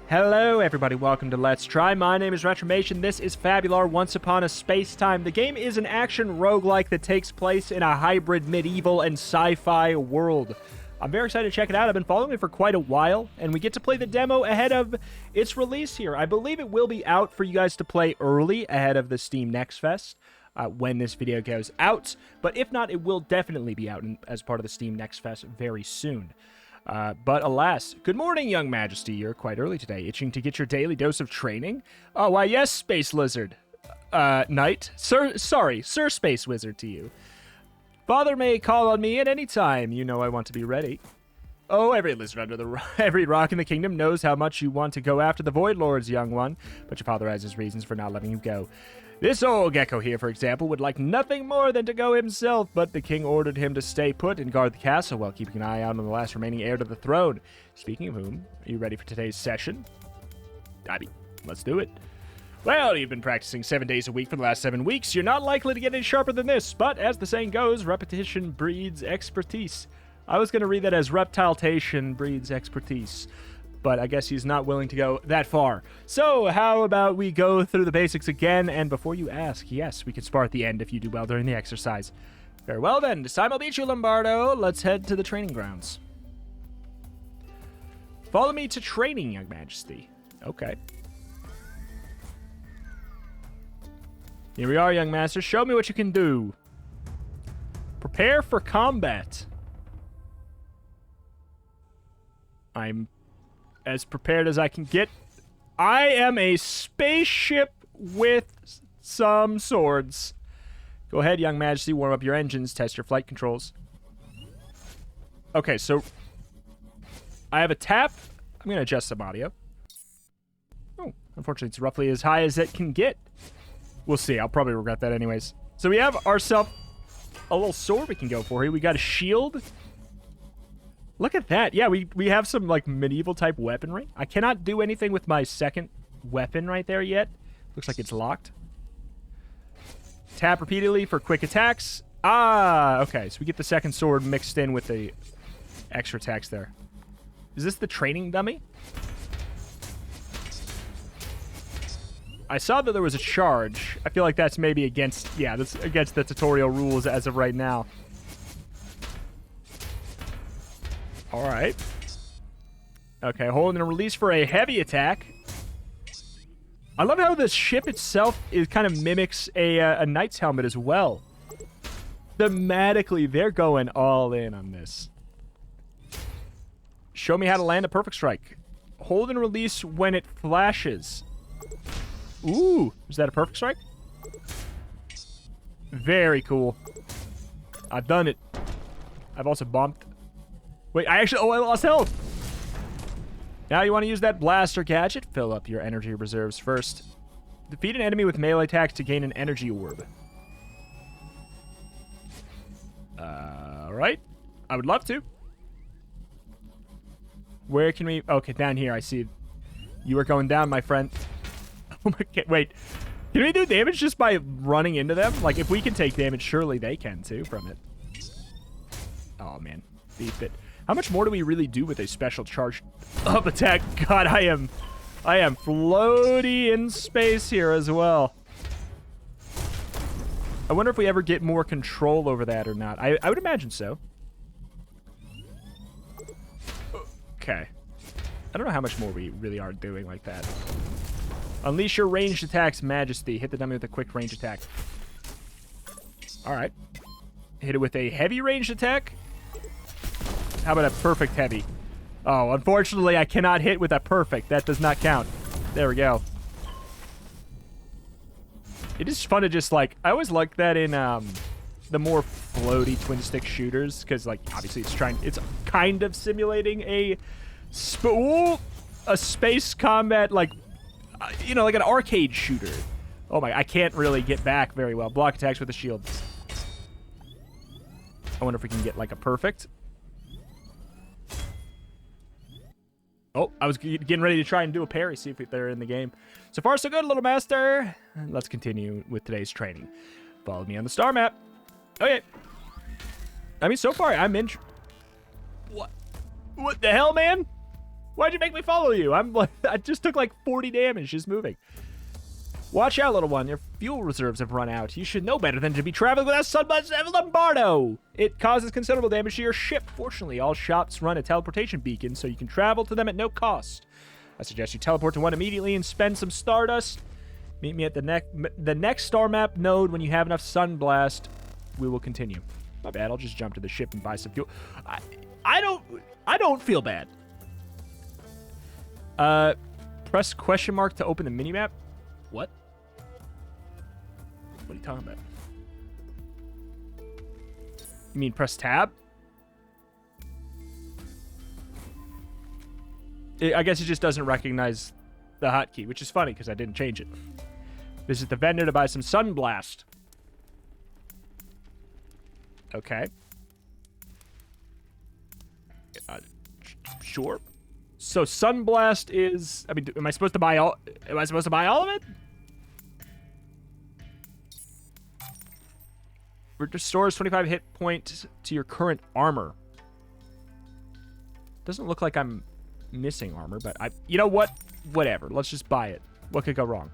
Hello everybody, welcome to Let's Try. My name is Retromation, this is Fabular Once Upon a Spacetime. The game is an action roguelike that takes place in a hybrid medieval and sci-fi world. I'm very excited to check it out. I've been following it for quite a while, and we get to play the demo ahead of its release here. I believe it will be out for you guys to play early ahead of the Steam Next Fest when this video goes out, but if not, it will definitely be out as part of the Steam Next Fest very soon. But alas, good morning, young majesty. You're quite early today. Itching to get your daily dose of training? Oh, why, yes, Space Lizard. Knight? Sir Space Wizard to you. Father may call on me at any time. You know I want to be ready. Oh, every lizard under every rock in the kingdom knows how much you want to go after the Void Lords, young one. But your father has his reasons for not letting you go. This old gecko here, for example, would like nothing more than to go himself, but the king ordered him to stay put and guard the castle while keeping an eye out on the last remaining heir to the throne. Speaking of whom, are you ready for today's session? Let's do it. Well, you've been practicing 7 days a week for the last 7 weeks. You're not likely to get any sharper than this, but as the saying goes, repetition breeds expertise. I was going to read that as reptiltation breeds expertise, but I guess he's not willing to go that far. So how about we go through the basics again, and before you ask, yes, we can spar at the end if you do well during the exercise. Very well then, this time I'll beat you, Lombardo. Let's head to the training grounds. Follow me to training, young majesty. Okay. Here we are, young master. Show me what you can do. Prepare for combat. I'm as prepared as I can get. I am a spaceship with some swords. Go ahead, young majesty. Warm up your engines. Test your flight controls. Okay, so I have a tap. I'm going to adjust some audio. Oh, unfortunately, it's roughly as high as it can get. We'll see. I'll probably regret that anyways. So we have ourselves a little sword we can go for here. We got a shield. Look at that. Yeah, we have some, like, medieval-type weaponry. I cannot do anything with my second weapon right there yet. Looks like it's locked. Tap repeatedly for quick attacks. Ah, okay. So we get the second sword mixed in with the extra attacks there. Is this the training dummy? I saw that there was a charge. I feel like that's maybe against... Yeah, that's against the tutorial rules as of right now. Alright. Okay, hold and release for a heavy attack. I love how the ship itself kind of mimics a knight's helmet as well. Thematically, they're going all in on this. Show me how to land a perfect strike. Hold and release when it flashes. Ooh, is that a perfect strike? Very cool. I've done it. I've also bumped. Wait, I lost health. Now you want to use that blaster gadget. Fill up your energy reserves first. Defeat an enemy with melee attacks to gain an energy orb. Alright. I would love to. Where can we... Okay, down here, I see. You are going down, my friend. Oh my god, wait. Can we do damage just by running into them? Like, if we can take damage, surely they can, too, from it. Oh, man. Beat it. How much more do we really do with a special charge up attack? God, I am floaty in space here as well. I wonder if we ever get more control over that or not. I would imagine so. Okay. I don't know how much more we really are doing like that. Unleash your ranged attacks, Majesty. Hit the dummy with a quick range attack. Alright. Hit it with a heavy ranged attack. How about a perfect heavy? Oh, unfortunately, I cannot hit with a perfect. That does not count. There we go. It is fun to just, like... I always like that in the more floaty twin-stick shooters, because, like, obviously it's kind of simulating a space combat, like... you know, like an arcade shooter. Oh my, I can't really get back very well. Block attacks with a shield. I wonder if we can get like a perfect. Oh, I was getting ready to try and do a parry, see if they're in the game. So far, so good, little master. Let's continue with today's training. Follow me on the star map. Okay. I mean, so far, I'm in... What the hell, man? Why'd you make me follow you? I just took like 40 damage just moving. Watch out, little one. Your fuel reserves have run out. You should know better than to be traveling without Sunbus Lombardo. It causes considerable damage to your ship. Fortunately, all shops run a teleportation beacon, so you can travel to them at no cost. I suggest you teleport to one immediately and spend some stardust. Meet me at the next star map node when you have enough sunblast. We will continue. My bad. I'll just jump to the ship and buy some fuel. I don't feel bad. Press question mark to open the minimap. What? What are you talking about? You mean press tab? I guess it just doesn't recognize the hotkey, which is funny because I didn't change it. Visit the vendor to buy some Sunblast. Okay. Sure. So Sunblast is... I mean, am I supposed to buy all... Am I supposed to buy all of it? Restores 25 hit points to your current armor. Doesn't look like I'm missing armor, but I... You know what? Whatever. Let's just buy it. What could go wrong?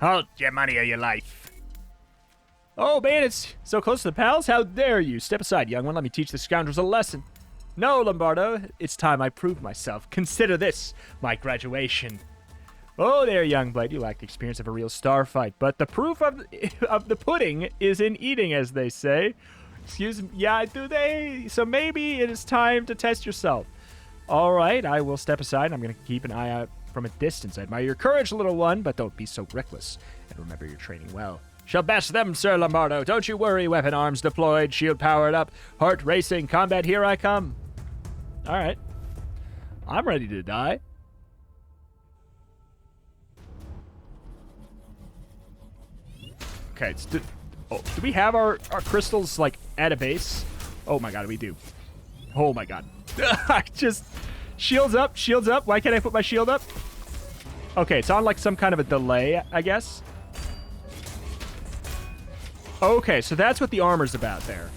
Hold your money or your life. Oh, man, it's so close to the palace? How dare you? Step aside, young one. Let me teach the scoundrels a lesson. No, Lombardo. It's time I proved myself. Consider this my graduation. Oh, there, young blade. You lack the experience of a real star fight, but the proof of the pudding is in eating, as they say. Excuse me. Yeah, do they? So maybe it is time to test yourself. All right, I will step aside. I'm going to keep an eye out from a distance. I admire your courage, little one, but don't be so reckless. And remember your training well. Shall bash them, Sir Lombardo. Don't you worry. Weapon arms deployed, shield powered up, heart racing, combat, here I come. All right. I'm ready to die. Okay, do we have our crystals, like, at a base? Oh, my God, we do. Oh, my God. I just... Shields up, shields up. Why can't I put my shield up? Okay, it's on, like, some kind of a delay, I guess. Okay, so that's what the armor's about there.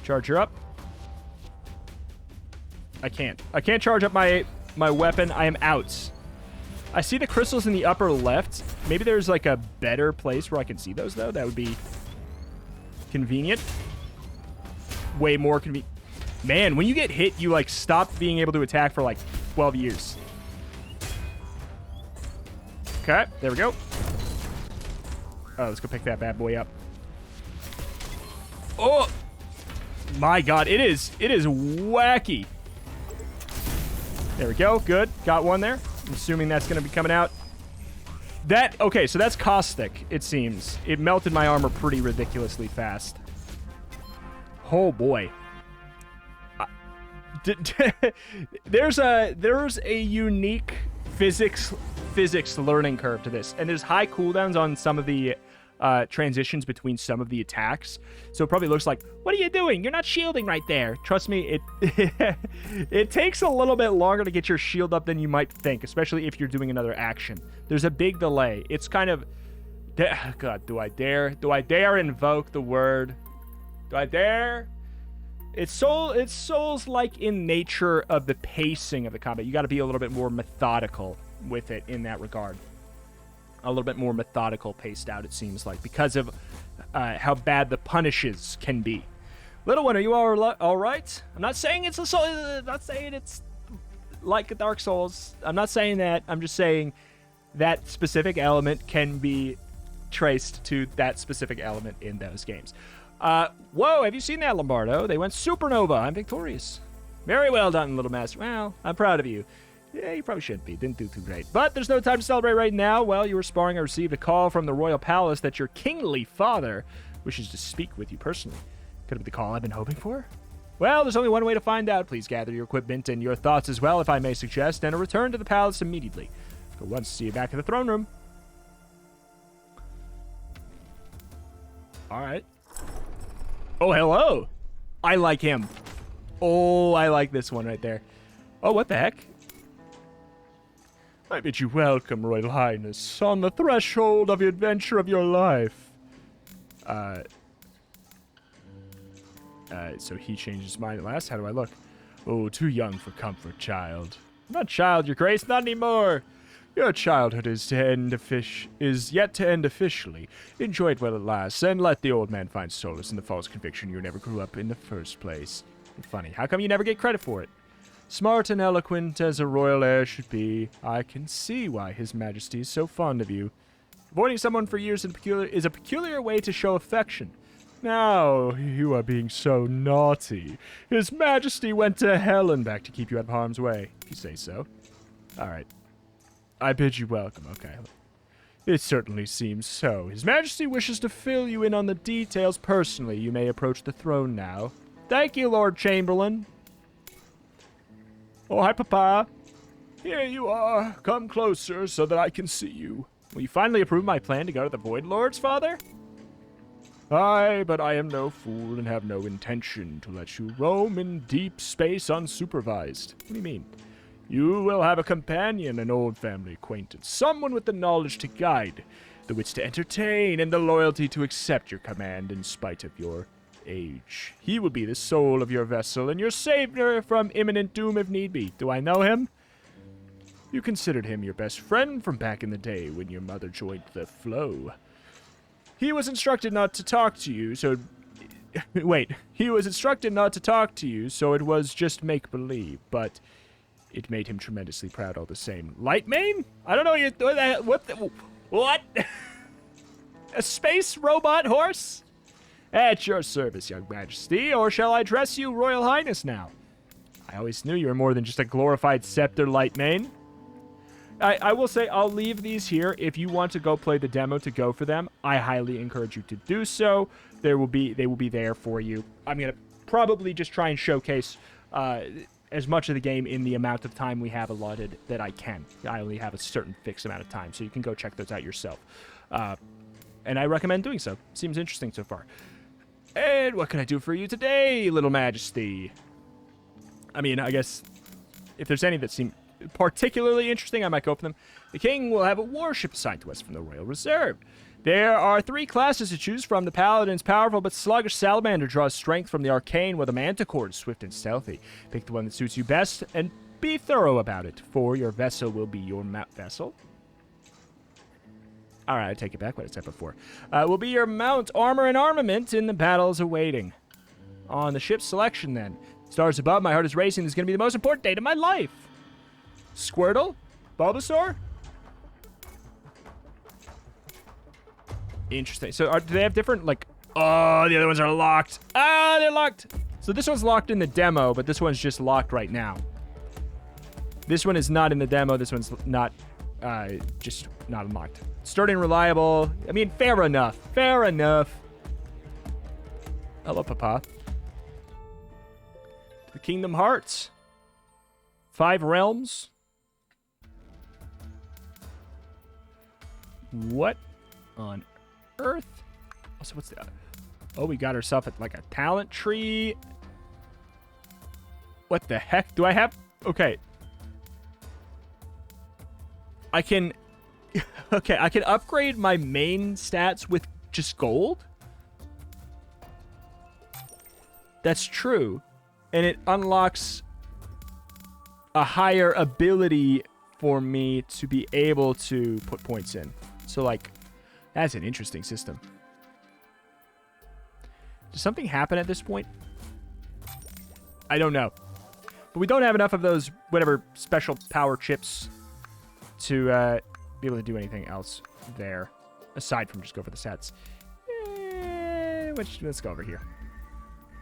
Charge her up. I can't. I can't charge up my weapon. I am out. I see the crystals in the upper left. Maybe there's like a better place where I can see those, though. That would be convenient. Way more convenient. Man, when you get hit, you like stop being able to attack for like 12 years. Okay, there we go. Oh, let's go pick that bad boy up. Oh! My God, it is wacky. There we go, good. Got one there. I'm assuming that's going to be coming out. Okay, so that's caustic, it seems. It melted my armor pretty ridiculously fast. Oh, boy. There's a unique physics learning curve to this, and there's high cooldowns on some of the transitions between some of the attacks, so it probably looks like, what are you doing? You're not shielding right there. Trust me, it takes a little bit longer to get your shield up than you might think, especially if you're doing another action. There's a big delay. It's kind of... God, do I dare invoke the word? Do I dare? It's Souls-like in nature of the pacing of the combat. You got to be a little bit more methodical with it in that regard. A little bit more methodical, paced out, it seems like, because of how bad the punishes can be. Little one, are you all right? I'm not saying it's a soul. I'm not saying it's like Dark Souls. I'm not saying that. I'm just saying that specific element can be traced to that specific element in those games. Whoa, have you seen that, Lombardo? They went supernova. I'm victorious. Very well done, little master. Well, I'm proud of you. Yeah, you probably shouldn't be. Didn't do too great. But there's no time to celebrate right now. While you were sparring, I received a call from the royal palace that your kingly father wishes to speak with you personally. Could it be the call I've been hoping for? Well, there's only one way to find out. Please gather your equipment and your thoughts as well, if I may suggest, and a return to the palace immediately. Go once to see you back in the throne room. All right. Oh, hello. I like him. Oh, I like this one right there. Oh, what the heck? I bid you welcome, Royal Highness, on the threshold of the adventure of your life. So he changed his mind at last. How do I look? Oh, too young for comfort, child. Not child, your grace, not anymore. Your childhood is yet to end officially. Enjoy it while it lasts, and let the old man find solace in the false conviction you never grew up in the first place. Funny, how come you never get credit for it? Smart and eloquent as a royal heir should be, I can see why His Majesty is so fond of you. Avoiding someone for years is a peculiar way to show affection. Now, you are being so naughty. His Majesty went to hell and back to keep you out of harm's way, if you say so. Alright. I bid you welcome, okay. It certainly seems so. His Majesty wishes to fill you in on the details personally. You may approach the throne now. Thank you, Lord Chamberlain. Oh, hi, Papa. Here you are. Come closer so that I can see you. Will you finally approve my plan to go to the Void Lords, Father? Aye, but I am no fool and have no intention to let you roam in deep space unsupervised. What do you mean? You will have a companion, an old family acquaintance, someone with the knowledge to guide, the wits to entertain, and the loyalty to accept your command in spite of your age. He will be the soul of your vessel and your savior from imminent doom if need be. Do I know him? You considered him your best friend from back in the day when your mother joined the flow. He was instructed not to talk to you, so... Wait. He was instructed not to talk to you, so it was just make-believe, but it made him tremendously proud all the same. Lightmane? I don't know what? A space robot horse? At your service, young majesty, or shall I address you Royal Highness now? I always knew you were more than just a glorified scepter, Lightmane. I will say I'll leave these here. If you want to go play the demo to go for them, I highly encourage you to do so. They will be there for you. I'm going to probably just try and showcase as much of the game in the amount of time we have allotted that I can. I only have a certain fixed amount of time, so you can go check those out yourself. And I recommend doing so. Seems interesting so far. And what can I do for you today, little majesty? I mean, I guess if there's any that seem particularly interesting, I might go for them. The king will have a warship assigned to us from the Royal Reserve. There are 3 classes to choose from. The Paladin's powerful but sluggish Salamander draws strength from the Arcane, while the Manticore is swift and stealthy. Pick the one that suits you best, and be thorough about it, for your vessel will be your mount vessel. Alright, I take it back what I said before. Will be your mount, armor, and armament in the battles awaiting. On the ship's selection, then. Stars above, my heart is racing. This is going to be the most important date of my life. Squirtle? Bulbasaur? Interesting. So do they have different, like... Oh, the other ones are locked. Ah, they're locked. So this one's locked in the demo, but this one's just locked right now. This one is not in the demo. This one's not, just not unlocked. Sturdy and reliable. I mean, fair enough. Fair enough. Hello, Papa. The Kingdom Hearts. 5 realms. What on earth? Also, what's the... Oh, we got ourselves like a talent tree. What the heck? Do I have... Okay. I can... Okay, I can upgrade my main stats with just gold? That's true. And it unlocks a higher ability for me to be able to put points in. So, like, that's an interesting system. Does something happen at this point? I don't know. But we don't have enough of those, whatever, special power chips to be able to do anything else there. Aside from just go for the sets. Let's go over here.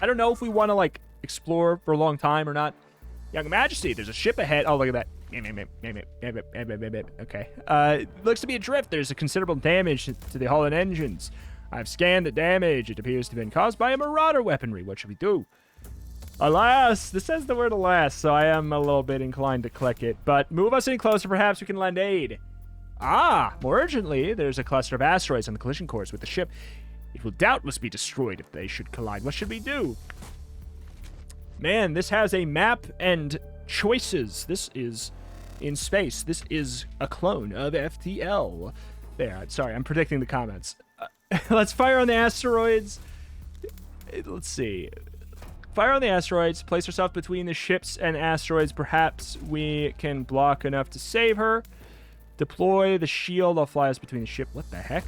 I don't know if we want to, like, explore for a long time or not. Young Majesty, there's a ship ahead. Oh, look at that. Okay. Looks to be adrift. There's a considerable damage to the hull and engines. I've scanned the damage. It appears to have been caused by a marauder weaponry. What should we do? Alas, this says the word alas, so I am a little bit inclined to click it. But move us in closer, perhaps we can lend aid. Ah, more urgently, there's a cluster of asteroids on the collision course with the ship. It will doubtless be destroyed if they should collide. What should we do? Man, this has a map and choices. This is in space. This is a clone of FTL. There, sorry, I'm predicting the comments. Let's fire on the asteroids. Let's see. Fire on the asteroids. Place herself between the ships and asteroids. Perhaps we can block enough to save her. Deploy the shield. I'll fly us between the ship. What the heck?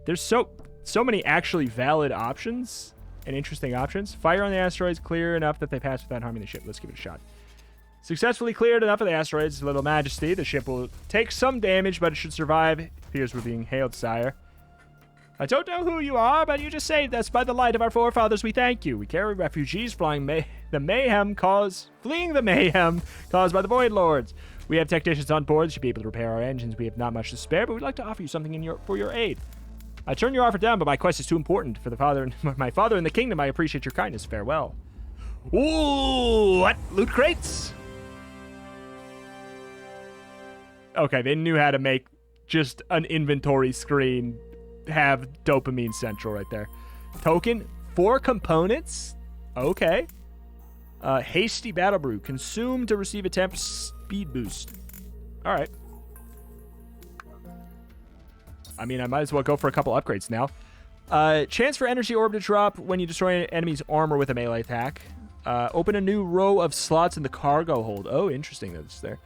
There's so many actually valid options and interesting options. Fire on the asteroids. Clear enough that they pass without harming the ship. Let's give it a shot. Successfully cleared enough of the asteroids, Little Majesty. The ship will take some damage, but it should survive. It appears we're being hailed, sire. I don't know who you are, but you just saved us. By the light of our forefathers, we thank you. We carry refugees fleeing the mayhem caused by the Void Lords. We have technicians on board. Should be able to repair our engines. We have not much to spare, but we'd like to offer you something for your aid. I turn your offer down, but my quest is too important for my father in the kingdom. I appreciate your kindness. Farewell. Ooh, what? Loot crates? Okay, they knew how to make just an inventory screen have dopamine central right there. Token, 4 components. Okay. Hasty battle brew. Consume to receive a temp speed boost. All right. I mean, I might as well go for a couple upgrades now. Chance for energy orb to drop when you destroy an enemy's armor with a melee attack. Open a new row of slots in the cargo hold. Oh, interesting that it's there.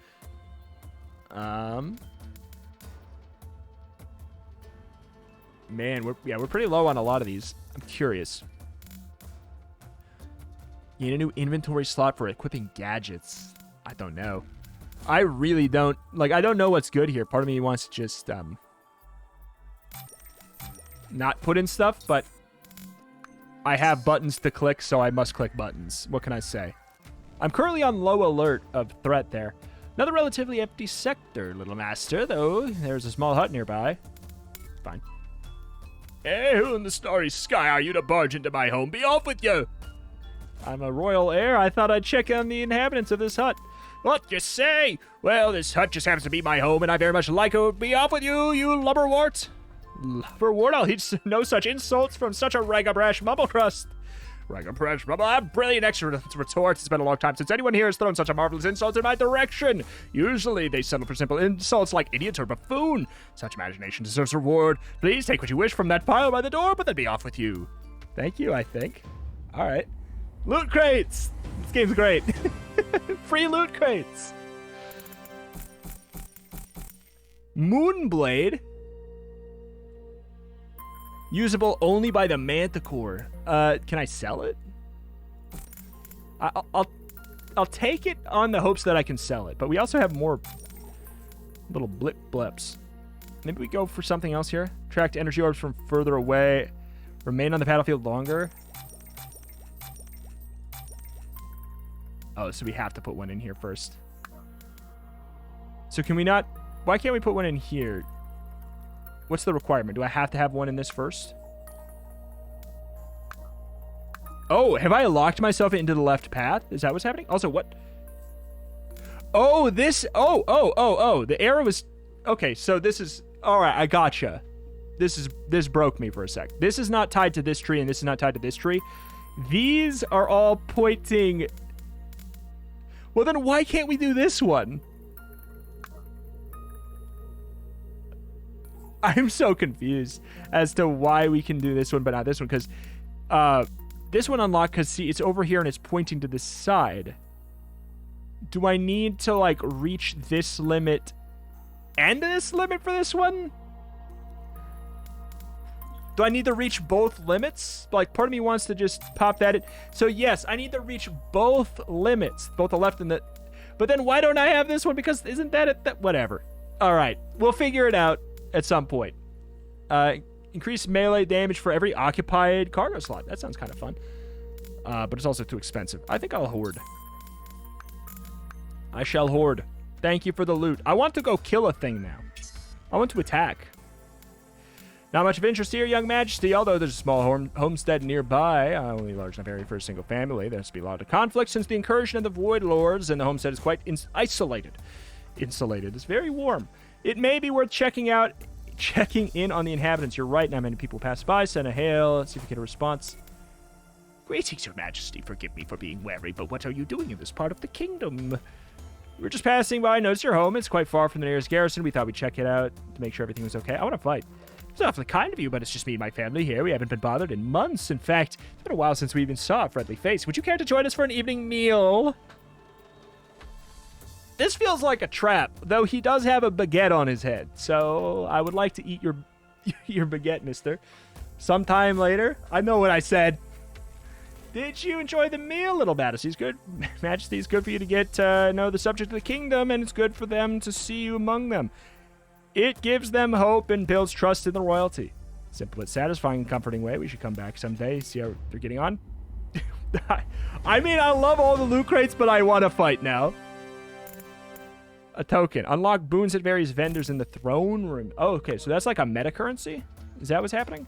Man, we're pretty low on a lot of these. I'm curious. You need a new inventory slot for equipping gadgets. I don't know. I really don't. Like, I don't know what's good here. Part of me wants to just, not put in stuff, but I have buttons to click, so I must click buttons. What can I say? I'm currently on low alert of threat there. Another relatively empty sector, little master, though. There's a small hut nearby. Fine. Hey, who in the starry sky are you to barge into my home? Be off with you! I'm a royal heir. I thought I'd check on the inhabitants of this hut. What you say? Well, this hut just happens to be my home, and I very much like it. Be off with you, you lubberwort. Lubberwort? I'll heed no such insults from such a ragabrash mumblecrust. Ragabrash mumble, a brilliant extra retort. It's been a long time since anyone here has thrown such a marvelous insult in my direction. Usually they settle for simple insults like idiot or buffoon. Such imagination deserves reward. Please take what you wish from that pile by the door, but then be off with you. Thank you, I think. All right. Loot crates! This game's great. Free loot crates. Moonblade. Usable only by the Manticore. Can I sell it? I'll take it on the hopes that I can sell it. But we also have more little blips. Maybe we go for something else here. Tracked energy orbs from further away. Remain on the battlefield longer. Oh, so we have to put one in here first. So can we not... Why can't we put one in here? What's the requirement? Do I have to have one in this first? Oh, have I locked myself into the left path? Is that what's happening? Also, what? Oh, this... Oh. The arrow is... Okay, so this is... All right, I gotcha. This broke me for a sec. This is not tied to this tree, and this is not tied to this tree. These are all pointing... Well, then why can't we do this one? I'm so confused as to why we can do this one, but not this one, because this one unlocked, because, see, it's over here and it's pointing to the side. Do I need to, like, reach this limit and this limit for this one? Do I need to reach both limits? Like, part of me wants to just pop that in. So, yes, I need to reach both limits, both the left and the... But then why don't I have this one? Because isn't that it? Whatever. All right. We'll figure it out at some point. Increase melee damage for every occupied cargo slot. That sounds kind of fun. But it's also too expensive. I think I'll hoard. I shall hoard. Thank you for the loot. I want to go kill a thing now. I want to attack. Not much of interest here, young majesty, although there's a small homestead nearby, only large enough area for a single family. There's to be a lot of conflict since the incursion of the Void Lords, and the homestead is quite isolated. Insulated. It's very warm. It may be worth checking in on the inhabitants. You're right, not many people pass by. Send a hail. Let's see if we get a response. Greetings, your majesty. Forgive me for being wary, but what are you doing in this part of the kingdom? We were just passing by. Noticed your home. It's quite far from the nearest garrison. We thought we'd check it out to make sure everything was okay. I want to fight. It's awfully kind of you, but it's just me and my family here. We haven't been bothered in months. In fact, it's been a while since we even saw a friendly face. Would you care to join us for an evening meal? This feels like a trap, though he does have a baguette on his head. So I would like to eat your baguette, mister. Sometime later. I know what I said. Did you enjoy the meal, little Majesty's good? Majesty's good for you to get to know the subject of the kingdom, and it's good for them to see you among them. It gives them hope and builds trust in the royalty. Simple but satisfying and comforting way. We should come back someday, see how they're getting on. I mean, I love all the loot crates, but I want to fight now. A token. Unlock boons at various vendors in the throne room. Oh, okay, so that's like a meta currency? Is that what's happening?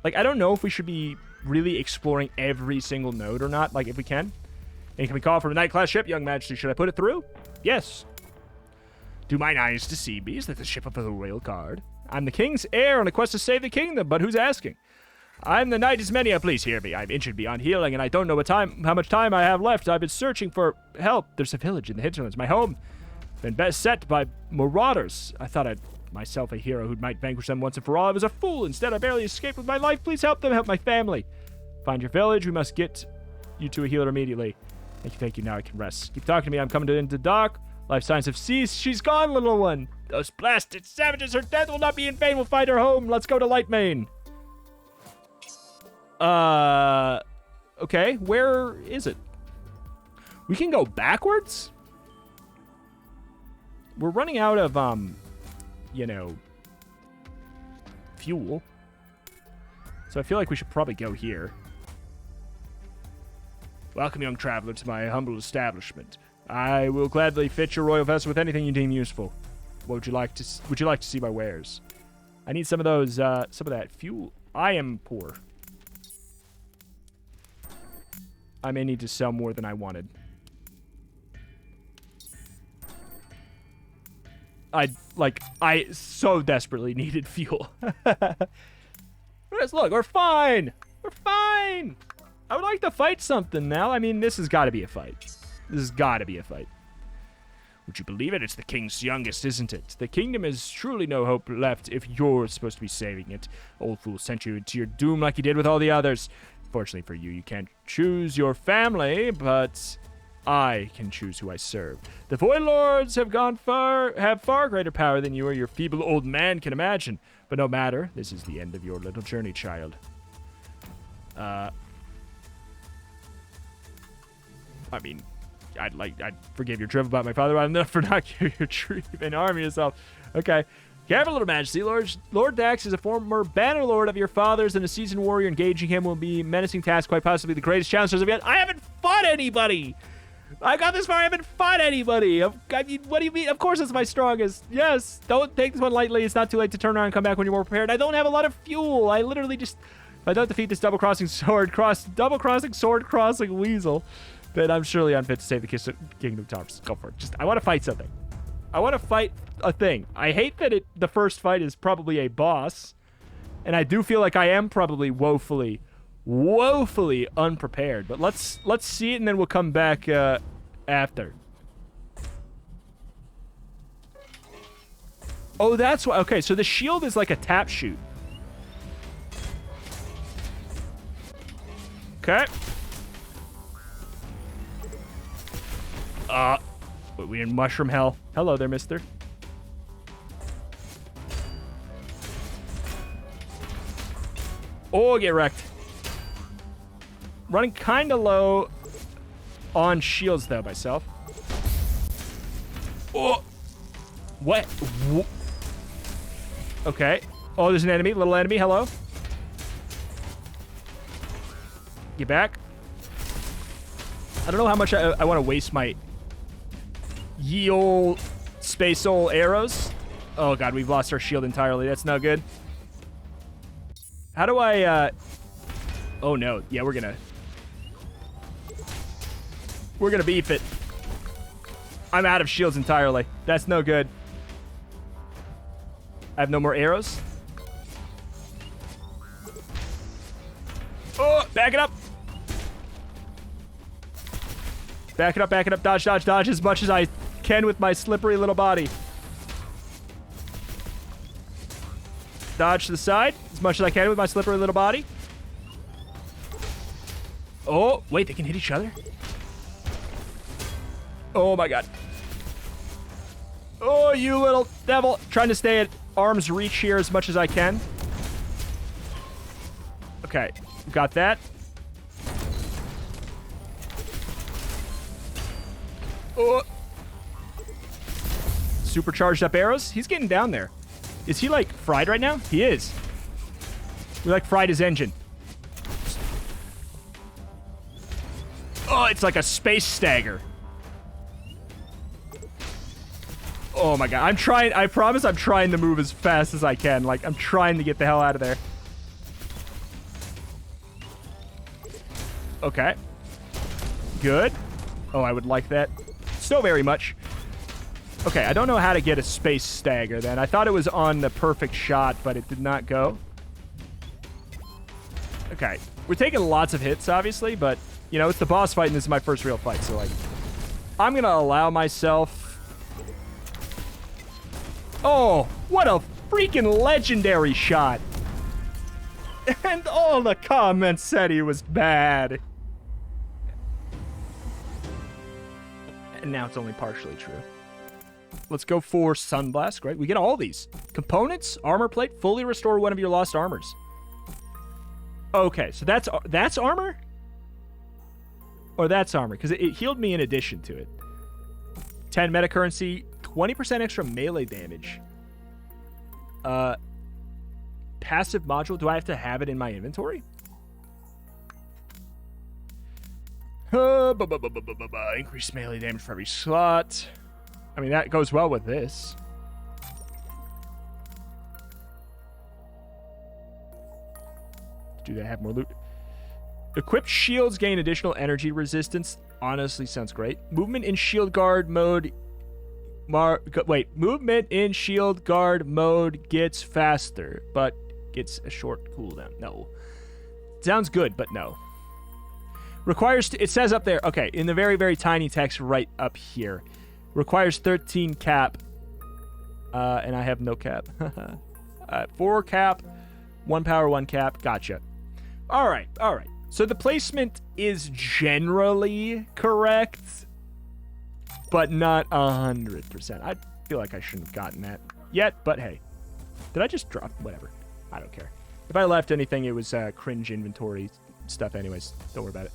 Like, I don't know if we should be really exploring every single node or not, like if we can. And can we call from a night class ship, young majesty? Should I put it through? Yes. Do mine eyes deceive me? Is that the ship of a royal guard? I'm the king's heir on a quest to save the kingdom, but who's asking? I'm the knight Ismenia, please hear me. I'm injured beyond healing, and I don't know how much time I have left. I've been searching for help. There's a village in the hinterlands. My home been beset by marauders. I thought I'd myself a hero who might vanquish them once and for all. I was a fool. Instead, I barely escaped with my life. Please help them. Help my family. Find your village. We must get you to a healer immediately. Thank you. Now I can rest. Keep talking to me. I'm coming into dock. Life signs have ceased. She's gone, little one. Those blasted savages. Her death will not be in vain. We'll find her home. Let's go to Lightmane. Okay. Where is it? We can go backwards? We're running out of, you know, fuel. So I feel like we should probably go here. Welcome, young traveler, to my humble establishment. I will gladly fit your royal vessel with anything you deem useful. What would you like to see my wares? I need some of those, some of that fuel. I am poor. I may need to sell more than I wanted. I so desperately needed fuel. Look, we're fine. We're fine. I would like to fight something now. I mean, this has got to be a fight. This has got to be a fight. Would you believe it? It's the king's youngest, isn't it? The kingdom has truly no hope left if you're supposed to be saving it. Old fool sent you to your doom like he did with all the others. Fortunately for you, you can't choose your family, but I can choose who I serve. The Void Lords have far greater power than you or your feeble old man can imagine. But no matter, this is the end of your little journey, child. I mean, I'd forgive your trip about my father, but enough for not giving your truth and arm yourself. Okay. Careful, little majesty. Lord Dax is a former banner lord of your father's and a seasoned warrior. Engaging him will be a menacing task, quite possibly the greatest challenge of yet. I haven't fought anybody! I got this far, I haven't fought anybody! I mean, what do you mean? Of course it's my strongest. Yes, don't take this one lightly. It's not too late to turn around and come back when you're more prepared. I don't have a lot of fuel. I literally just... If I don't defeat this double-crossing sword-crossing weasel, then I'm surely unfit to save the kingdom tops. Go for it. Just, I want to fight something. I want to fight a thing. I hate that the first fight is probably a boss, and I do feel like I am probably woefully unprepared. But let's see it, and then we'll come back after. Oh, that's why. Okay, so the shield is like a tap shoot. Okay. But we in mushroom hell. Hello there, mister. Oh, get wrecked. Running kind of low on shields, though, myself. Oh. What? Okay. Oh, there's an enemy. Little enemy. Hello. Get back. I don't know how much I want to waste my ye ol' space soul arrows. Oh god, we've lost our shield entirely. That's no good. How do I oh no. Yeah, we're gonna beef it. I'm out of shields entirely. That's no good. I have no more arrows. Oh, back it up. Back it up, back it up. Dodge, dodge, dodge as much as I can with my slippery little body. Dodge to the side as much as I can with my slippery little body. Oh, wait, they can hit each other? Oh, my God. Oh, you little devil. Trying to stay at arm's reach here as much as I can. Okay, got that. Oh. Supercharged up arrows. He's getting down there. Is he, like, fried right now? He is. We, like, fried his engine. Oh, it's like a space stagger. Oh, my God. I'm trying. I promise I'm trying to move as fast as I can. Like, I'm trying to get the hell out of there. Okay. Good. Oh, I would like that so very much. Okay, I don't know how to get a space stagger then. I thought it was on the perfect shot, but it did not go. Okay. We're taking lots of hits, obviously, but, you know, it's the boss fight, and this is my first real fight, so, like, I'm going to allow myself... Oh, what a freaking legendary shot. And all the comments said he was bad. And now it's only partially true. Let's go for Sunblast. Great. We get all these. Components, armor plate, fully restore one of your lost armors. Okay, so that's armor? Or that's armor? Because it healed me in addition to it. 10 meta currency, 20% extra melee damage. Passive module. Do I have to have it in my inventory? Increase melee damage for every slot. I mean, that goes well with this. Do they have more loot? Equipped shields gain additional energy resistance. Honestly, sounds great. Movement in shield guard mode. Movement in shield guard mode gets faster, but gets a short cooldown. No. Sounds good, but no. Requires, it says up there, okay, in the very, very tiny text right up here. Requires 13 cap. And I have no cap. 4 cap, 1 power, 1 cap. Gotcha. All right, all right. So the placement is generally correct, but not 100%. I feel like I shouldn't have gotten that yet, but hey. Did I just drop? Whatever. I don't care. If I left anything, it was cringe inventory stuff anyways. Don't worry about it.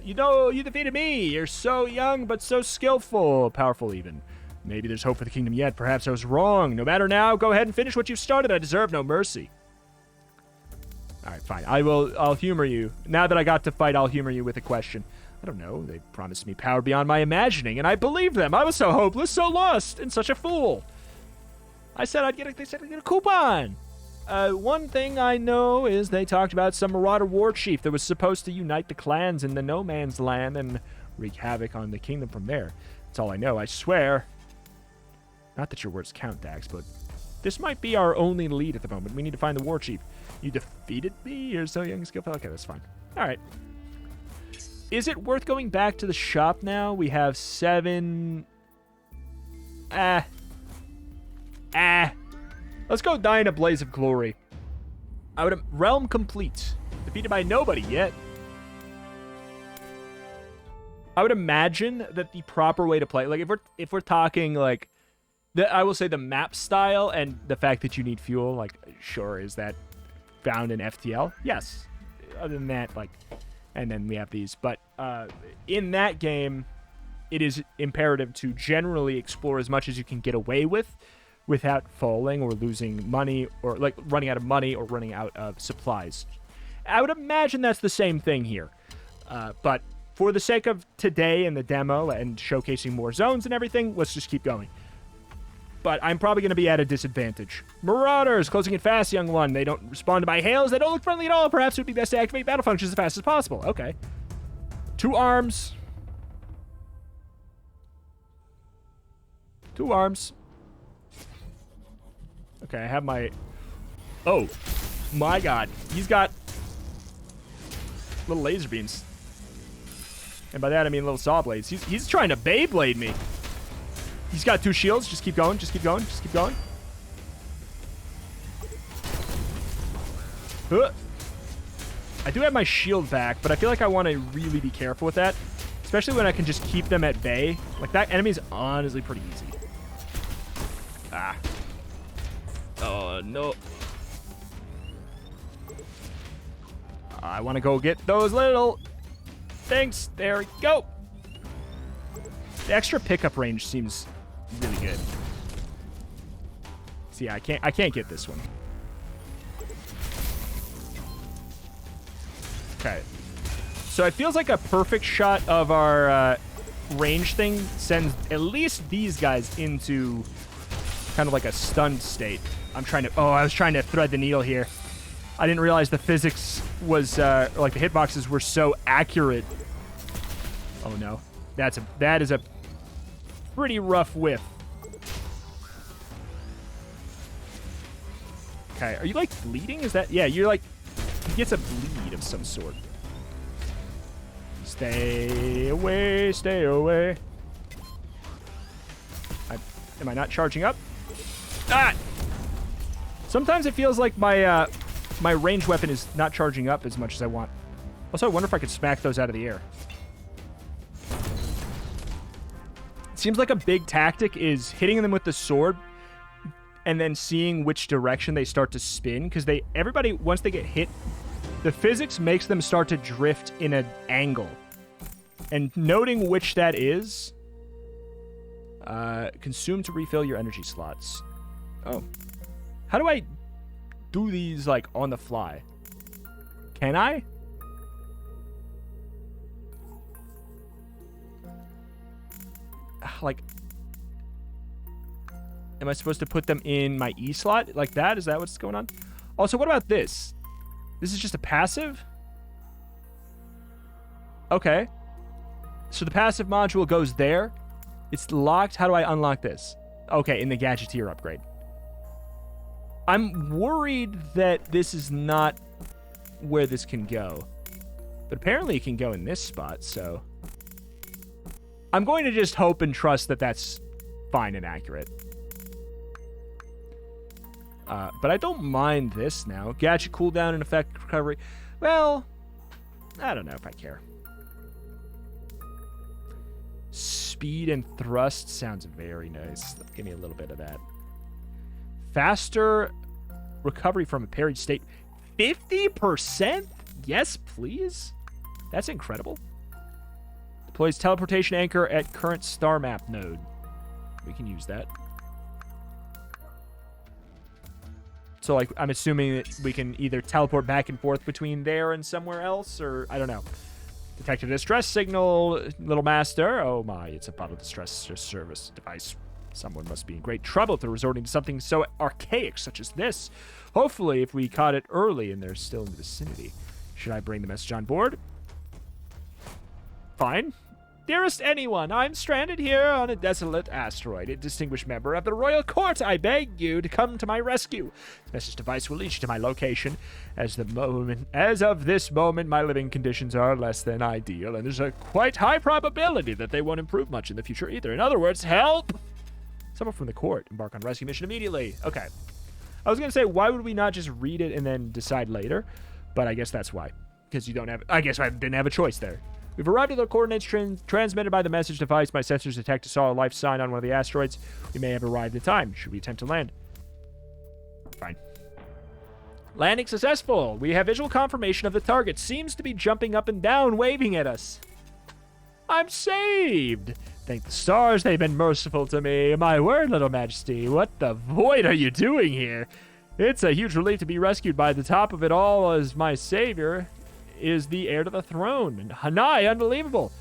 You know, you defeated me. You're so young, but so skillful. Powerful, even. Maybe there's hope for the kingdom yet. Perhaps I was wrong. No matter now, go ahead and finish what you've started. I deserve no mercy. All right, fine. I'll humor you. Now that I got to fight, I'll humor you with a question. I don't know. They promised me power beyond my imagining, and I believed them. I was so hopeless, so lost, and such a fool. They said I'd get a coupon. One thing I know is they talked about some marauder war chief that was supposed to unite the clans in the no man's land and wreak havoc on the kingdom from there. That's all I know, I swear. Not that your words count, Dax, but this might be our only lead at the moment. We need to find the war chief. You defeated me? You're so young and skillful. Okay, that's fine. All right. Is it worth going back to the shop now? We have 7... Let's go die in a blaze of glory. Realm complete. Defeated by nobody yet. I would imagine that the proper way to play, like if we're talking like, I will say the map style and the fact that you need fuel, like sure, is that found in FTL? Yes. Other than that, like, and then we have these. But in that game, it is imperative to generally explore as much as you can get away with without falling or losing money or like running out of money or running out of supplies. I would imagine that's the same thing here. But for the sake of today and the demo and showcasing more zones and everything, let's just keep going. But I'm probably going to be at a disadvantage. Marauders, closing it fast, young one. They don't respond to my hails. They don't look friendly at all. Perhaps it would be best to activate battle functions as fast as possible. Okay. 2 arms. 2 arms. Okay, I have my... Oh, my God. He's got little laser beams. And by that, I mean little saw blades. He's trying to Beyblade me. He's got 2 shields. Just keep going. Just keep going. Just keep going. I do have my shield back, but I feel like I want to really be careful with that. Especially when I can just keep them at bay. Like, that enemy is honestly pretty easy. Ah. Oh, no. I want to go get those little things. There we go. The extra pickup range seems really good. See, I can't get this one. Okay. So it feels like a perfect shot of our range thing sends at least these guys into kind of like a stunned state. I was trying to thread the needle here. I didn't realize the physics was, like the hitboxes were so accurate. Oh no. That is a pretty rough whiff. Okay, are you like bleeding? Is that, yeah, you're like, he gets a bleed of some sort. Stay away, stay away. Am I not charging up? Ah! Sometimes it feels like my my ranged weapon is not charging up as much as I want. Also, I wonder if I could smack those out of the air. It seems like a big tactic is hitting them with the sword and then seeing which direction they start to spin, because everybody, once they get hit, the physics makes them start to drift in an angle. And noting which that is, consume to refill your energy slots. Oh. How do I do these, like, on the fly? Can I? Like, am I supposed to put them in my E slot like that? Is that what's going on? Also, what about this? This is just a passive? Okay. So the passive module goes there. It's locked. How do I unlock this? Okay, in the Gadgeteer upgrade. I'm worried that this is not where this can go. But apparently it can go in this spot, so... I'm going to just hope and trust that that's fine and accurate. But I don't mind this now. Gadget cooldown and effect recovery. Well, I don't know if I care. Speed and thrust sounds very nice. Give me a little bit of that. Faster recovery from a parried state. 50%? Yes, please. That's incredible. Deploys teleportation anchor at current star map node. We can use that. So, like, I'm assuming that we can either teleport back and forth between there and somewhere else, or I don't know. Detected a distress signal, little master. Oh my, it's a bottle distress service device. Someone must be in great trouble if they're resorting to something so archaic such as this. Hopefully, if we caught it early and they're still in the vicinity. Should I bring the message on board? Fine. Dearest anyone, I'm stranded here on a desolate asteroid. A distinguished member of the royal court, I beg you to come to my rescue. The message device will lead you to my location. As of this moment, my living conditions are less than ideal, and there's a quite high probability that they won't improve much in the future either. In other words, help! Someone from the court. Embark on rescue mission immediately. Okay. I was going to say, why would we not just read it and then decide later? But I guess that's why. Because you don't have... I guess I didn't have a choice there. We've arrived at the coordinates transmitted by the message device. My sensors detect a solid life sign on one of the asteroids. We may have arrived in time. Should we attempt to land? Fine. Landing successful. We have visual confirmation of the target. Seems to be jumping up and down, waving at us. I'm saved. Thank the stars, they've been merciful to me. My word, little majesty, what the void are you doing here? It's a huge relief to be rescued. By the top of it all, as my savior is the heir to the throne. And Hanai, unbelievable.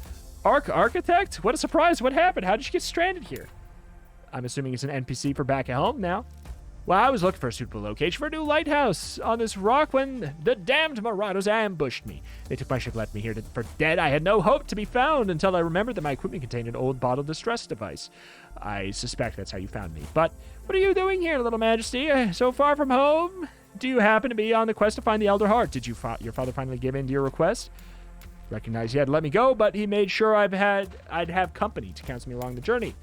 Architect? What a surprise. What happened? How did you get stranded here? I'm assuming it's an NPC for back at home now. Well, I was looking for a suitable location for a new lighthouse on this rock when the damned marauders ambushed me. They took my ship, left me here for dead. I had no hope to be found until I remembered that my equipment contained an old bottle distress device. I suspect that's how you found me. But what are you doing here, little majesty? So far from home? Do you happen to be on the quest to find the Elder Heart? Did your father finally give in to your request? Recognized he had to let me go, but he made sure I'd have company to counsel me along the journey.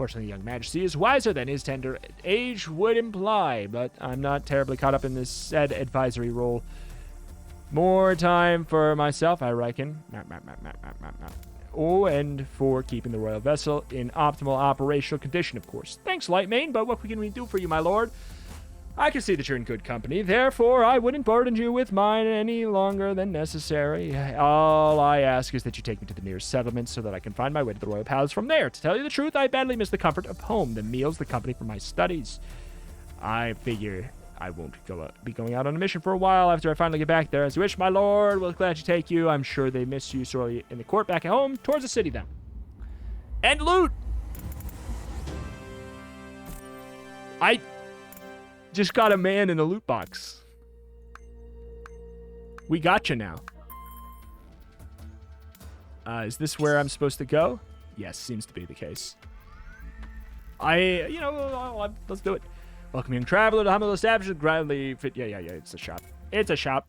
Fortunately, young Majesty is wiser than his tender age would imply, but I'm not terribly caught up in this said advisory role. More time for myself, I reckon. Oh, and for keeping the royal vessel in optimal operational condition, of course. Thanks, Lightmane, but what can we do for you, my lord? I can see that you're in good company, therefore I wouldn't burden you with mine any longer than necessary. All I ask is that you take me to the nearest settlement so that I can find my way to the royal palace from there. To tell you the truth, I badly miss the comfort of home, the meals, the company for my studies. I figure I won't be going out on a mission for a while after I finally get back there. As you wish, my lord. We'll gladly take you. I'm sure they miss you sorely in the court back at home. Towards the city, then. And loot! I just got a man in a loot box. We got you now. Is this where I'm supposed to go? Yes, seems to be the case. Let's do it. Welcome, young traveler, to humble establishment. Gladly fit. Yeah, it's a shop. It's a shop.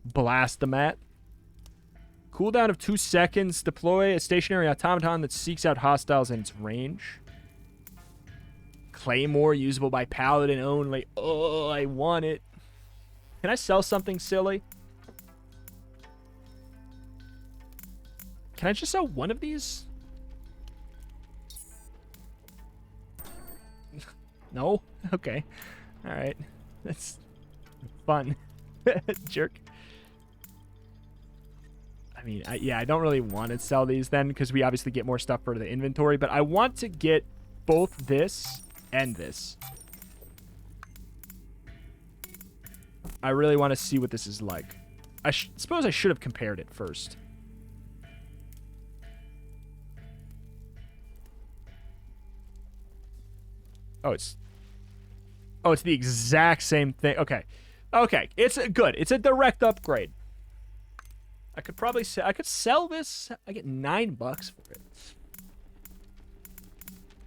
Blast the mat. Cooldown of 2 seconds. Deploy a stationary automaton that seeks out hostiles in its range. Claymore usable by paladin only. Oh, I want it. Can I sell something silly? Can I just sell one of these? No? Okay. Alright. That's fun. Jerk. I mean, I don't really want to sell these then, because we obviously get more stuff for the inventory, but I want to get both this and this. I really want to see what this is like. I suppose I should have compared it first. Oh, it's the exact same thing. Okay. It's good. It's a direct upgrade. I could probably I could sell this. I get $9 for it.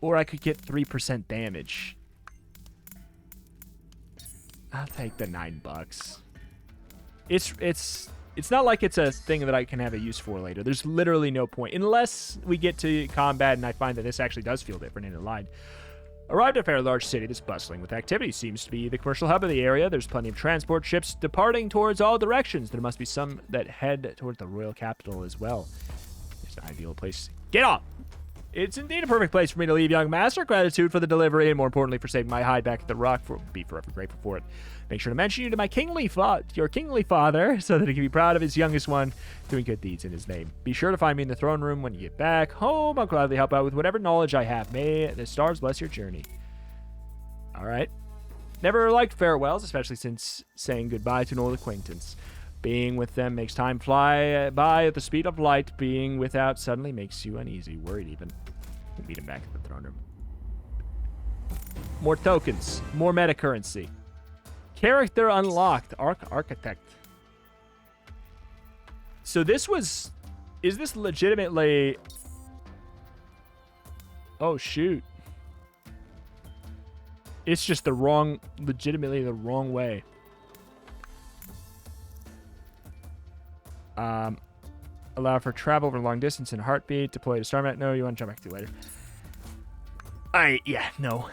Or I could get 3% damage. I'll take the $9. It's not like it's a thing that I can have a use for later. There's literally no point. Unless we get to combat and I find that this actually does feel different in a line. Arrived at a fairly large city that's bustling with activity. Seems to be the commercial hub of the area. There's plenty of transport ships departing towards all directions. There must be some that head towards the royal capital as well. It's an ideal place. Get off! It's indeed a perfect place for me to leave, young master. Gratitude for the delivery, and more importantly for saving my hide back at the rock. Be forever grateful for it. Make sure to mention you to my your kingly father, so that he can be proud of his youngest one doing good deeds in his name. Be sure to find me in the throne room when you get back home. I'll gladly help out with whatever knowledge I have. May the stars bless your journey. All right. Never liked farewells, especially since saying goodbye to an old acquaintance. Being with them makes time fly by at the speed of light. Being without suddenly makes you uneasy, worried even. We'll meet him back at the throne room. More tokens. More meta currency. Character unlocked. Architect. So this was... Is this legitimately... Oh, shoot. It's just the wrong... Legitimately the wrong way. Allow for travel over long distance in heartbeat. Deploy to StarMap. No, you want to jump back to later. Yeah, no.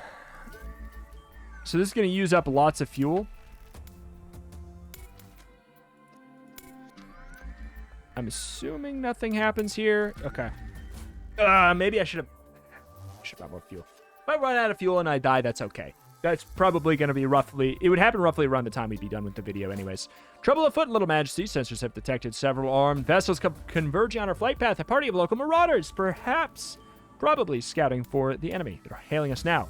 So this is going to use up lots of fuel. I'm assuming nothing happens here. Okay. Maybe I should have more fuel. If I run out of fuel and I die, that's okay. That's probably going to be roughly... It would happen roughly around the time we'd be done with the video anyways. Trouble afoot, Little Majesty. Sensors have detected several armed vessels converging on our flight path. A party of local marauders, probably scouting for the enemy. They're hailing us now.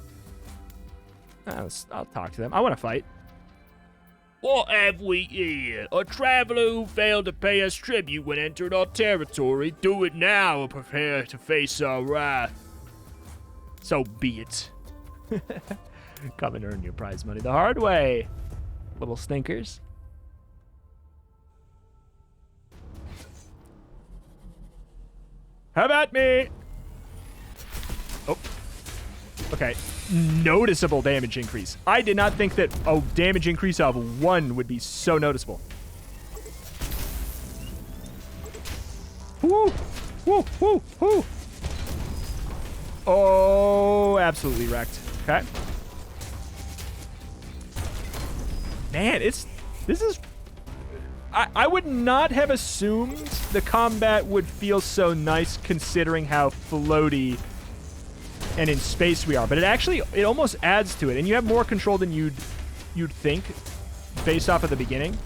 I'll talk to them. I want to fight. What have we here? A traveler who failed to pay us tribute when entered our territory. Do it now or prepare to face our wrath. So be it. Come and earn your prize money the hard way, little stinkers. How about me? Oh. Okay. Noticeable damage increase. I did not think that a damage increase of 1 would be so noticeable. Woo! Woo, woo, woo. Oh, absolutely wrecked. Okay. Man, this is... I would not have assumed the combat would feel so nice considering how floaty and in space we are. But it almost adds to it. And you have more control than you'd think based off of the beginning.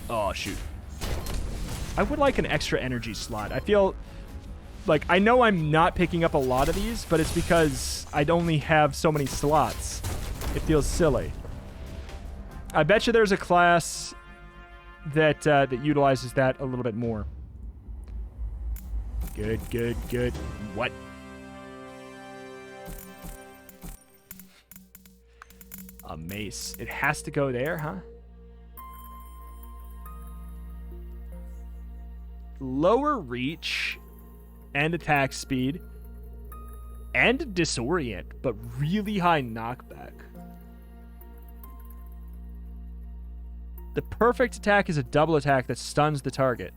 Oh, shoot. I would like an extra energy slot. I feel like I know I'm not picking up a lot of these, but it's because I'd only have so many slots. It feels silly. I bet you there's a class that that utilizes that a little bit more. Good, good, good. What? A mace. It has to go there, huh? Lower reach and attack speed and disorient, but really high knockback. The perfect attack is a double attack that stuns the target.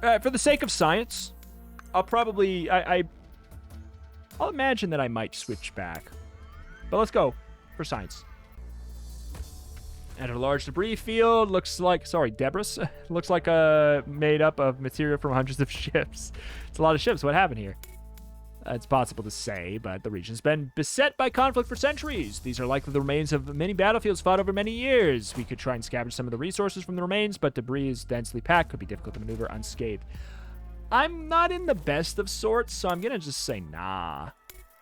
For the sake of science, I'll probably... I'll imagine that I might switch back. But let's go for science. And a large debris field looks like... Sorry, debris. Looks like made up of material from hundreds of ships. It's a lot of ships. What happened here? It's possible to say, but the region's been beset by conflict for centuries. These are likely the remains of many battlefields fought over many years. We could try and scavenge some of the resources from the remains, but debris is densely packed, could be difficult to maneuver unscathed. I'm not in the best of sorts, so I'm gonna just say nah.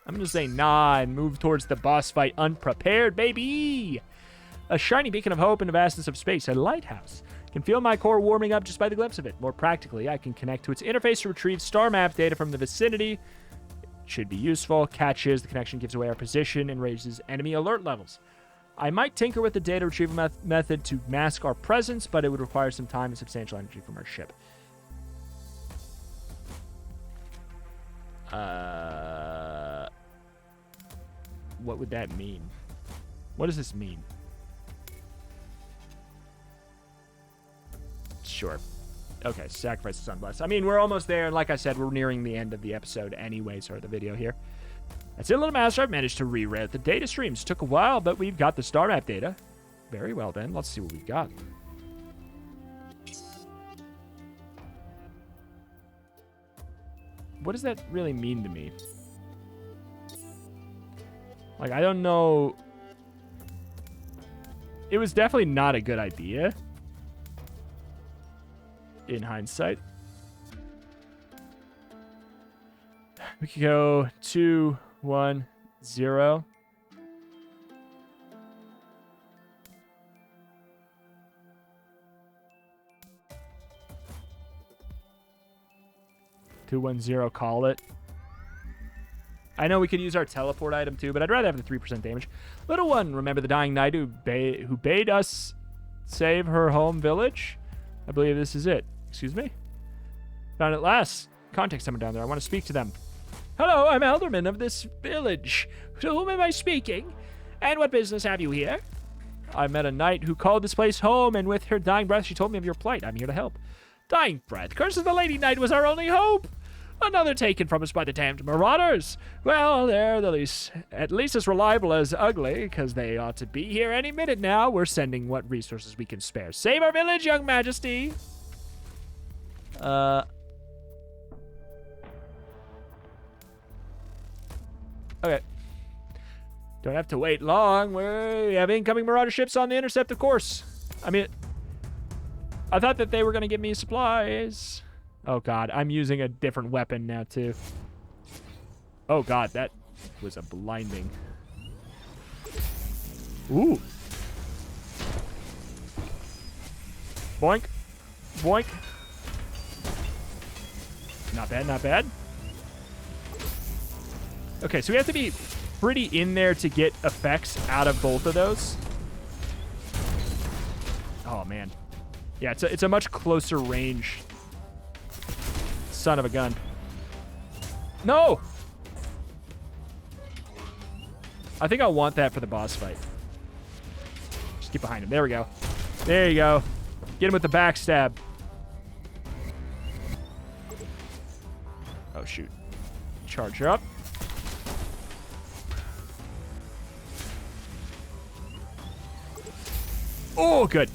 I'm gonna say nah and move towards the boss fight unprepared, baby! A shiny beacon of hope in the vastness of space, a lighthouse. Can feel my core warming up just by the glimpse of it. More practically, I can connect to its interface to retrieve star map data from the vicinity. Should be useful. Catch is the connection gives away our position and raises enemy alert levels. I might tinker with the data retrieval method to mask our presence, but it would require some time and substantial energy from our ship. What would that mean? What does this mean? Sure. Okay, sacrifice the sunblast. I mean, we're almost there, and like I said, we're nearing the end of the episode anyways, or the video here. That's it, little master. I've managed to reroute the data streams. Took a while, but we've got the star map data. Very well, then. Let's see what we've got. What does that really mean to me? Like, I don't know. It was definitely not a good idea. In hindsight. We could go 2, 1, 0. Two, 1, 0, call it. I know we could use our teleport item too, but I'd rather have the 3% damage. Little one, remember the dying knight who bade us save her home village? I believe this is it. Excuse me? Found it at last. Contact someone down there. I want to speak to them. Hello, I'm Alderman of this village. To whom am I speaking? And what business have you here? I met a knight who called this place home, and with her dying breath, she told me of your plight. I'm here to help. Dying breath? Curses the lady knight was our only hope. Another taken from us by the damned marauders. Well, they're at least as reliable as ugly, because they ought to be here any minute now. We're sending what resources we can spare. Save our village, young majesty. Okay. Don't have to wait long. We have incoming marauder ships on the intercept, of course. I mean, I thought that they were going to give me supplies. Oh, God. I'm using a different weapon now, too. Oh, God. That was a blinding. Ooh. Boink. Boink. Not bad, not bad. Okay, so we have to be pretty in there to get effects out of both of those. Oh, man. Yeah, it's a much closer range. Son of a gun. No! I think I'll want that for the boss fight. Just get behind him. There we go. There you go. Get him with the backstab. Oh, shoot. Charge her up. Oh, good.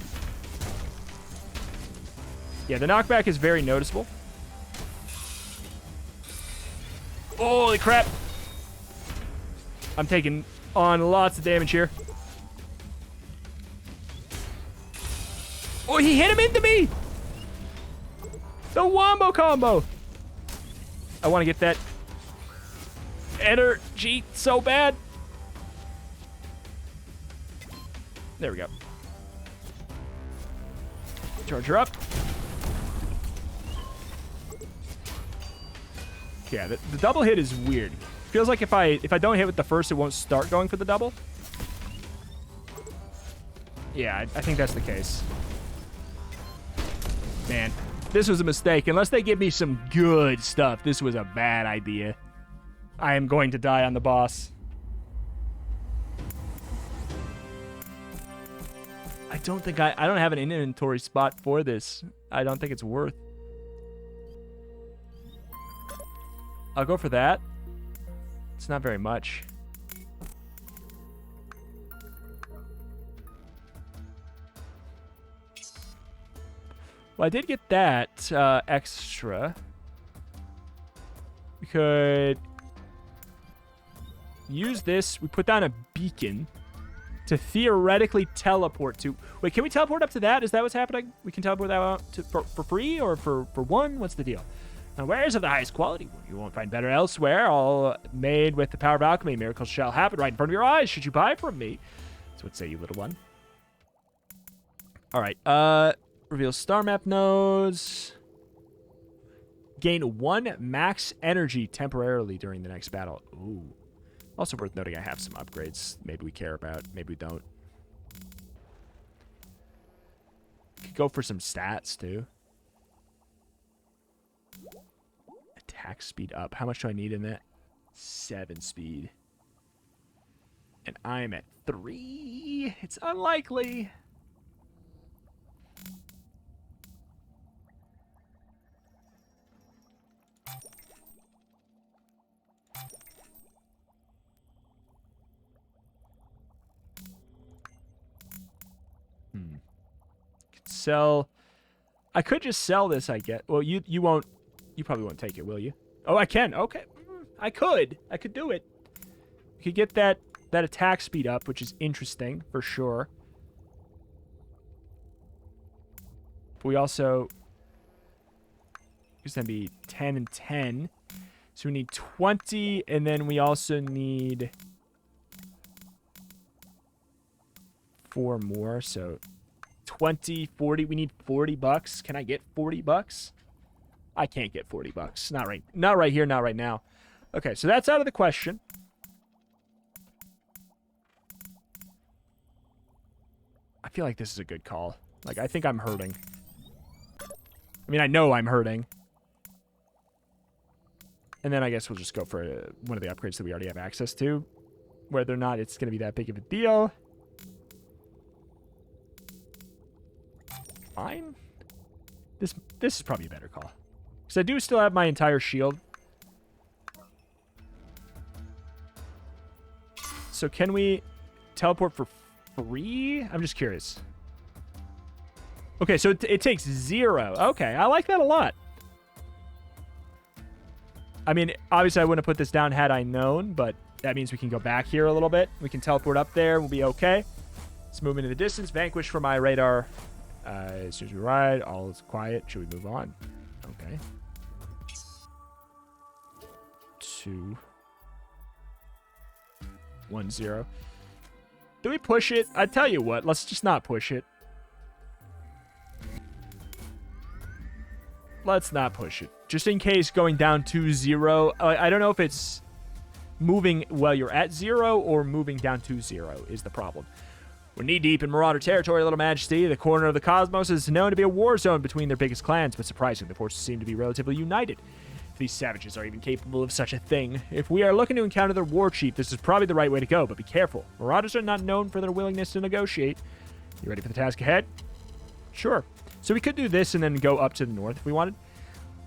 Yeah, the knockback is very noticeable. Holy crap. I'm taking on lots of damage here. Oh, he hit him into me! The wombo combo! I want to get that energy so bad. There we go. Charge her up. Yeah, the double hit is weird. Feels like if I don't hit with the first, it won't start going for the double. Yeah, I think that's the case. Man, this was a mistake. Unless they give me some good stuff, this was a bad idea. I am going to die on the boss. I don't think I don't have an inventory spot for this. I don't think it's worth. I'll go for that. It's not very much. Well, I did get that extra. We could use this. We put down a beacon to theoretically teleport to... Wait, can we teleport up to that? Is that what's happening? We can teleport that out to, for free or for one? What's the deal? Now, wares of the highest quality. You won't find better elsewhere. All made with the power of alchemy. Miracles shall happen right in front of your eyes. Should you buy from me? That's what say, you little one. All right. Reveal star map nodes. Gain 1 max energy temporarily during the next battle. Ooh. Also worth noting I have some upgrades. Maybe we care about. Maybe we don't. Could go for some stats, too. Attack speed up. How much do I need in that? 7 speed. And I'm at 3. It's unlikely. Could sell. I could just sell this, I get. Well, you won't. You probably won't take it, will you? Oh, I can. Okay. I could do it. We could get that attack speed up, which is interesting for sure. But we also... It's going to be 10 and 10. So we need 20, and then we also need 4 more. So 20, 40. We need 40 bucks. Can I get 40 bucks? I can't get 40 bucks. Not right here, not right now. Okay, so that's out of the question. I feel like this is a good call. Like, I think I'm hurting. I mean, I know I'm hurting. And then I guess we'll just go for one of the upgrades that we already have access to. Whether or not it's going to be that big of a deal. Fine. This is probably a better call. Because I do still have my entire shield. So can we teleport for free? I'm just curious. Okay, so it takes 0. Okay, I like that a lot. I mean, obviously I wouldn't have put this down had I known, but that means we can go back here a little bit. We can teleport up there. We'll be okay. Let's move into the distance. Vanquish from my radar. As soon as we ride, all is quiet. Should we move on? Okay. 2, 1, 0. Do we push it? I tell you what, let's just not push it. Let's not push it. Just in case going down to 0. I don't know if it's moving while you're at 0 or moving down to 0 is the problem. We're knee-deep in Marauder territory, Little Majesty. The corner of the cosmos is known to be a war zone between their biggest clans, but surprisingly, the forces seem to be relatively united. If these savages are even capable of such a thing. If we are looking to encounter their war chief, this is probably the right way to go, but be careful. Marauders are not known for their willingness to negotiate. You ready for the task ahead? Sure. So we could do this and then go up to the north if we wanted.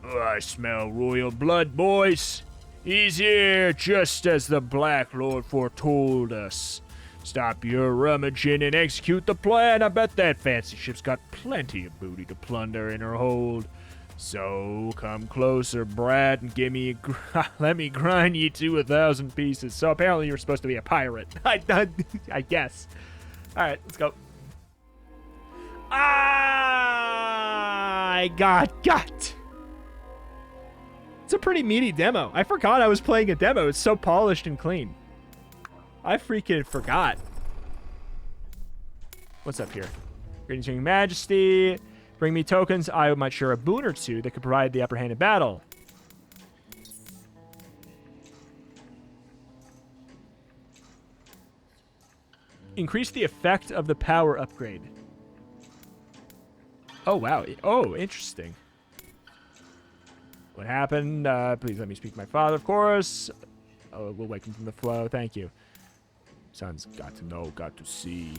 Oh, I smell royal blood, boys. He's here, just as the Black Lord foretold us. Stop your rummaging and execute the plan. I bet that fancy ship's got plenty of booty to plunder in her hold. So come closer, brat, and give me let me grind you to 1,000 pieces. So apparently you're supposed to be a pirate. I guess. All right, let's go. I got. It's a pretty meaty demo. I forgot I was playing a demo. It's so polished and clean. I freaking forgot. What's up here? Greetings, Your Majesty. Bring me tokens. I might share a boon or two that could provide the upper hand in battle. Increase the effect of the power upgrade. Oh, wow. Oh, interesting. What happened? Please let me speak to my father, of course. Oh, we'll wake him from the flow. Thank you. Son's got to know, got to see.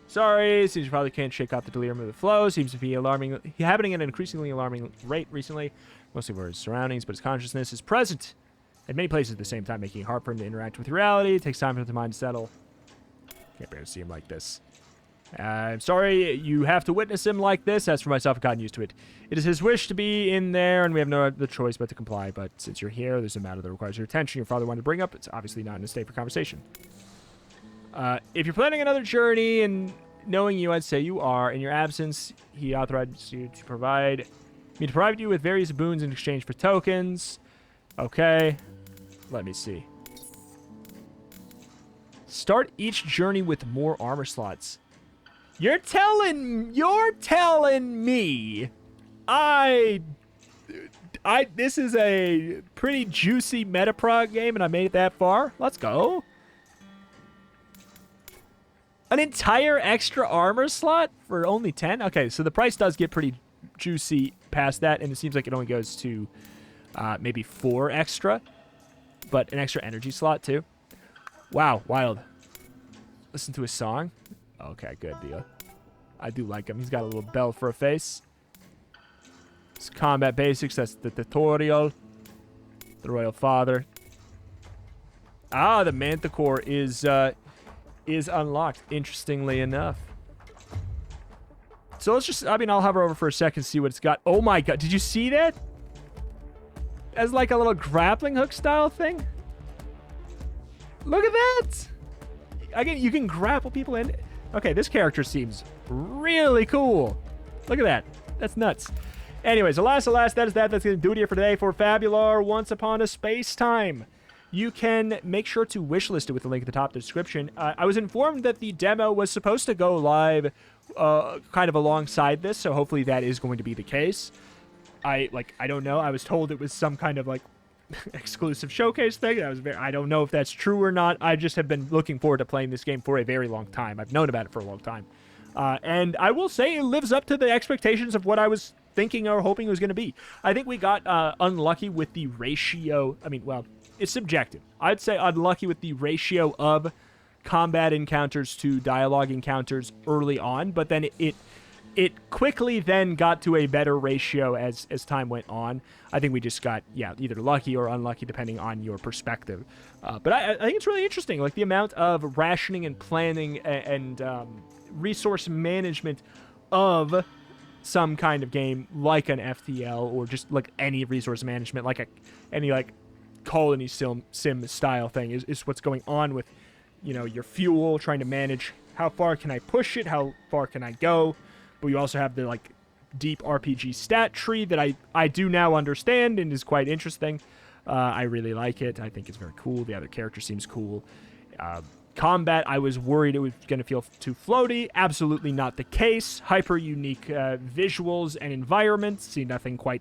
Sorry, seems you probably can't shake out the delirium of the flow. Seems to be happening at an increasingly alarming rate recently. Mostly for his surroundings, but his consciousness is present at many places at the same time, making it hard for him to interact with reality. It takes time for the mind to settle. Can't bear to see him like this. I'm sorry you have to witness him like this. As for myself, I've gotten used to it. It is his wish to be in there, and we have no other choice but to comply. But since you're here, there's a matter that requires your attention your father wanted to bring up. It's obviously not in a state for conversation. If you're planning another journey, and knowing you, I'd say you are. In your absence, he authorized you to provide you with various boons in exchange for tokens. Okay. Let me see. Start each journey with more armor slots. You're telling me this is a pretty juicy Metaprog game and I made it that far? Let's go. An entire extra armor slot for only 10? Okay, so the price does get pretty juicy past that, and it seems like it only goes to maybe 4 extra, but an extra energy slot too. Wow, wild. Listen to his song. Okay, good deal. I do like him. He's got a little bell for a face. It's combat basics. That's the tutorial. The Royal Father. Ah, the Manticore is unlocked, interestingly enough. So let's just, I'll hover over for a second, see what it's got. Oh my god, did you see that? As like a little grappling hook style thing? Look at that! Again, you can grapple people in. Okay, this character seems really cool. Look at that. That's nuts. Anyways, alas, that is that. That's going to do it here for today for Fabular Once Upon a Spacetime. You can make sure to wishlist it with the link at the top of the description. I was informed that the demo was supposed to go live kind of alongside this, so hopefully that is going to be the case. I don't know. I was told it was some kind of, like, exclusive showcase thing. I don't know if that's true or not. I just have been looking forward to playing this game for a very long time. I've known about it for a long time. And I will say it lives up to the expectations of what I was thinking or hoping it was going to be. I think we got unlucky with the ratio. Well, it's subjective. I'd say unlucky with the ratio of combat encounters to dialogue encounters early on, but then it quickly then got to a better ratio as time went on. I think we just got, either lucky or unlucky depending on your perspective. But I think it's really interesting, like the amount of rationing and planning and resource management of some kind of game like an FTL or just like any resource management, like any colony sim style thing is what's going on with, your fuel, trying to manage how far can I push it, how far can I go. But you also have the deep RPG stat tree that I do now understand and is quite interesting. I really like it. I think it's very cool. The other character seems cool. Combat, I was worried it was going to feel too floaty. Absolutely not the case. Hyper unique visuals and environments. See nothing quite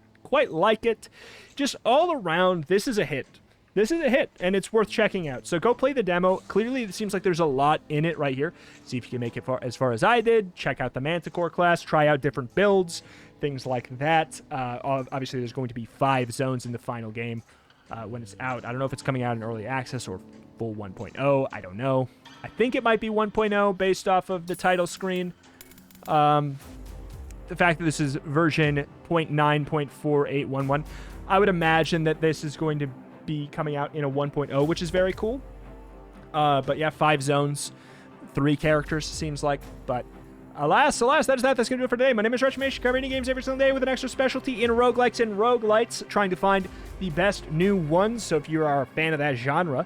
like it. Just all around, this is a hit. This is a hit, and it's worth checking out. So go play the demo. Clearly, it seems like there's a lot in it right here. See if you can make it as far as I did. Check out the Manticore class. Try out different builds, things like that. Obviously, there's going to be 5 zones in the final game when it's out. I don't know if it's coming out in early access or full 1.0. I don't know. I think it might be 1.0 based off of the title screen. the fact that this is version 0.9.4811, I would imagine that this is going to be coming out in a 1.0, which is very cool. But yeah, 5 zones, 3 characters, seems like. But alas, that is that. That's going to do it for today. My name is Retromation, covering indie games every single day with an extra specialty in roguelikes and roguelites, trying to find the best new ones. So if you are a fan of that genre,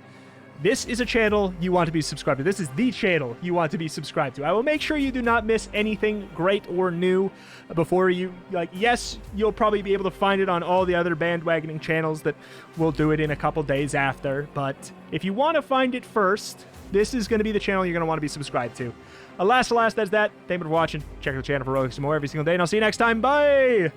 this is a channel you want to be subscribed to. This is the channel you want to be subscribed to. I will make sure you do not miss anything great or new before you, yes, you'll probably be able to find it on all the other bandwagoning channels that will do it in a couple days after. But if you want to find it first, this is going to be the channel you're going to want to be subscribed to. Alas, that's that. Thank you for watching. Check out the channel for roguelikes some more every single day, and I'll see you next time. Bye!